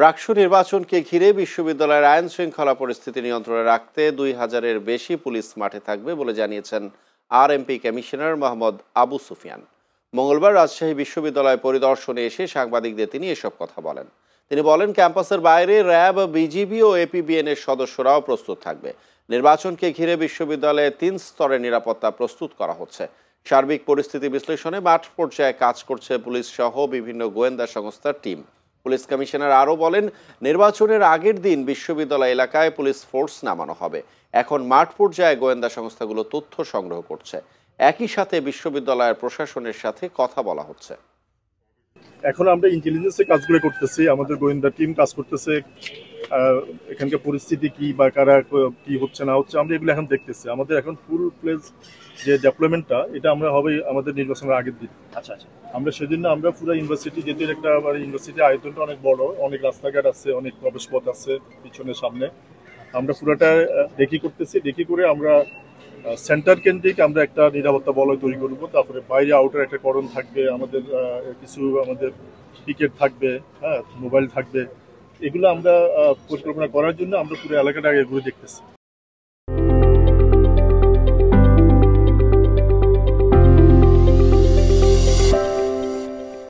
রাকসু নির্বাচনকে ঘিরে বিশ্ববিদ্যালয়ের আইন শৃঙ্খলা পরিস্থিতি নিয়ন্ত্রণে রাখতে ২,০০০-এর বেশি পুলিশ মাঠে থাকবে বলে জানিয়েছেন আরএমপি কমিশনার মোহাম্মদ আবু সুফিয়ান। মঙ্গলবার রাজশাহী বিশ্ববিদ্যালয় পরিদর্শনে এসে সাংবাদিকদের তিনি এসব কথা বলেন। তিনি বলেন, ক্যাম্পাসের বাইরে র্যাব, বিজিবি ও এপিবিএন এর সদস্যরাও প্রস্তুত থাকবে। নির্বাচনকে ঘিরে বিশ্ববিদ্যালয়ে ৩ স্তরের নিরাপত্তা প্রস্তুত করা হচ্ছে। সার্বিক পরিস্থিতি বিশ্লেষণে মাঠ পর্যায়ে কাজ করছে পুলিশ সহ বিভিন্ন গোয়েন্দা সংস্থার টিম। পুলিশ কমিশনার আরও বলেন, নির্বাচনের আগের দিন বিশ্ববিদ্যালয় এলাকায় পুলিশ ফোর্স নামানো হবে। এখন মাঠ পর্যায়ে গোয়েন্দা সংস্থাগুলো তথ্য সংগ্রহ করছে। একই সাথে বিশ্ববিদ্যালয়ের প্রশাসনের সাথে কথা বলা হচ্ছে। এখন আমরা ইন্টেলিজেন্সের কাজগুলো করতেছি, আমাদের গোয়েন্দা টিম কাজ করতেছে। এখানকার পরিস্থিতি কি বা কারা কি হচ্ছে না হচ্ছে আমরা এগুলো এখন দেখতেছি। আমাদের এখন ফুল প্লেজ যে ডেভেলপমেন্টটা এটা আমরা হবে আমাদের নির্বাচনের আগের দিন। আচ্ছা, আমরা সেদিন আমরা পুরো ইউনিভার্সিটি, যেহেতু একটা ইউনিভার্সিটির আয়তনটা অনেক বড়, অনেক রাস্তাঘাট আছে, অনেক প্রবেশপথ আছে পিছনে সামনে, আমরা পুরোটা দেখি করতেছি। দেখি করে আমরা সেন্টার কেন্দ্রিক আমরা একটা নিরাপত্তা বলয় তৈরি করবো। তারপরে বাইরে আউটার একটা করণ থাকবে, আমাদের কিছু আমাদের টিকেট থাকবে, হ্যাঁ, মোবাইল থাকবে। এগুলো আমরা পরিকল্পনা করার জন্য আমরা পুরো এলাকাটা আগে ঘুরে দেখতেছি।